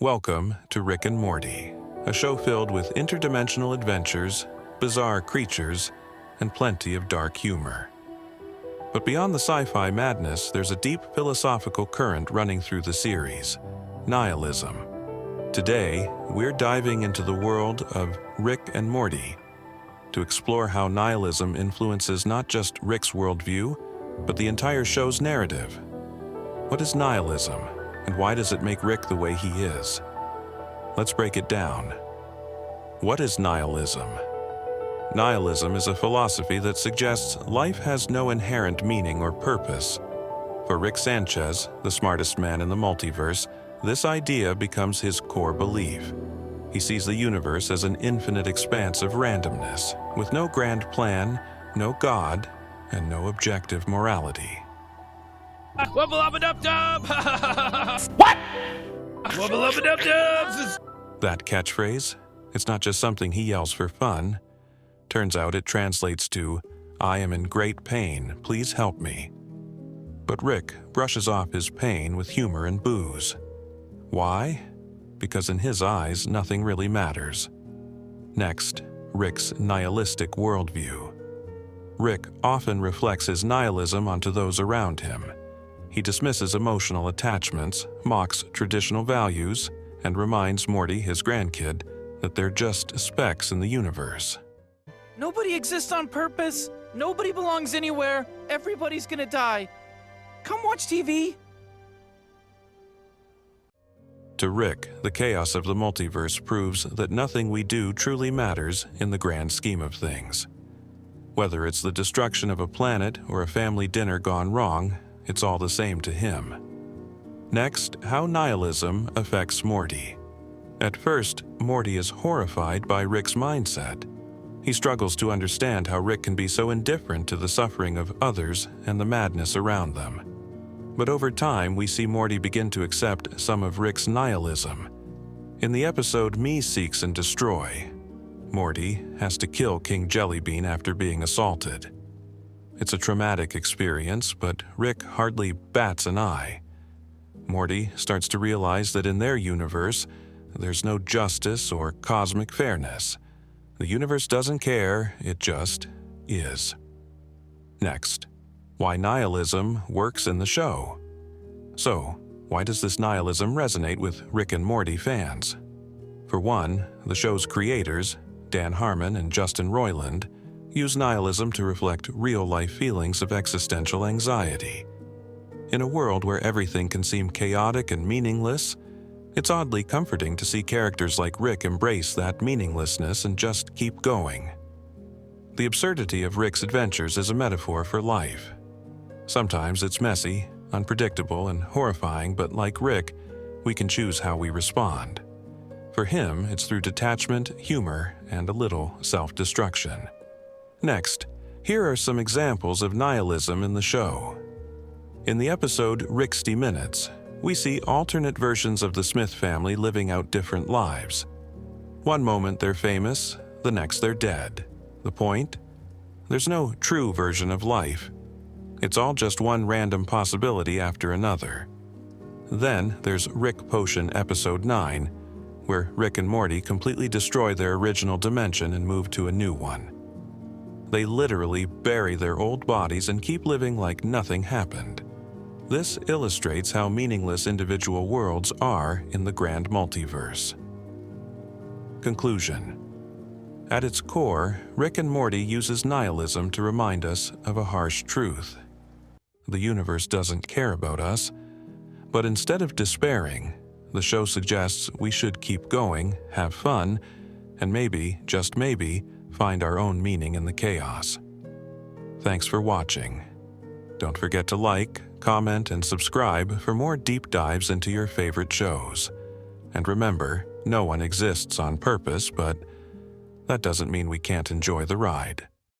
Welcome to Rick and Morty, a show filled with interdimensional adventures, bizarre creatures, and plenty of dark humor. But beyond the sci-fi madness, there's a deep philosophical current running through the series: nihilism. Today, we're diving into the world of Rick and Morty to explore how nihilism influences not just Rick's worldview, but the entire show's narrative. What is nihilism, and why does it make Rick the way he is? Let's break it down. What is nihilism? Nihilism is a philosophy that suggests life has no inherent meaning or purpose. For Rick Sanchez, the smartest man in the multiverse, this idea becomes his core belief. He sees the universe as an infinite expanse of randomness, with no grand plan, no God, and no objective morality. Wubba-lubba-dub-dub! What? Wubba-lubba-dub-dubs! That catchphrase, it's not just something he yells for fun. Turns out it translates to, "I am in great pain, please help me." But Rick brushes off his pain with humor and booze. Why? Because in his eyes, nothing really matters. Next, Rick's nihilistic worldview. Rick often reflects his nihilism onto those around him. He dismisses emotional attachments, mocks traditional values, and reminds Morty, his grandkid, that they're just specks in the universe. Nobody exists on purpose. Nobody belongs anywhere. Everybody's gonna die. Come watch TV. To Rick, the chaos of the multiverse proves that nothing we do truly matters in the grand scheme of things. Whether it's the destruction of a planet or a family dinner gone wrong, it's all the same to him. Next, how nihilism affects Morty. At first, Morty is horrified by Rick's mindset. He struggles to understand how Rick can be so indifferent to the suffering of others and the madness around them. But over time, we see Morty begin to accept some of Rick's nihilism. In the episode Me Seeks and Destroy, Morty has to kill King Jellybean after being assaulted. It's a traumatic experience, but Rick hardly bats an eye. Morty starts to realize that in their universe, there's no justice or cosmic fairness. The universe doesn't care, it just is. Next, why nihilism works in the show. So, why does this nihilism resonate with Rick and Morty fans? For one, the show's creators, Dan Harmon and Justin Roiland, use nihilism to reflect real-life feelings of existential anxiety. In a world where everything can seem chaotic and meaningless, it's oddly comforting to see characters like Rick embrace that meaninglessness and just keep going. The absurdity of Rick's adventures is a metaphor for life. Sometimes it's messy, unpredictable, and horrifying, but like Rick, we can choose how we respond. For him, it's through detachment, humor, and a little self-destruction. Next, here are some examples of nihilism in the show. In the episode Ricksty Minutes, we see alternate versions of the Smith family living out different lives. One moment they're famous, the next they're dead. The point? There's no true version of life. It's all just one random possibility after another. Then there's Rick Potion Episode 9, where Rick and Morty completely destroy their original dimension and move to a new one. They literally bury their old bodies and keep living like nothing happened. This illustrates how meaningless individual worlds are in the grand multiverse. Conclusion. At its core, Rick and Morty uses nihilism to remind us of a harsh truth. The universe doesn't care about us, but instead of despairing, the show suggests we should keep going, have fun, and maybe, just maybe, find our own meaning in the chaos. Thanks for watching. Don't forget to like, comment, and subscribe for more deep dives into your favorite shows. And remember, no one exists on purpose, but that doesn't mean we can't enjoy the ride.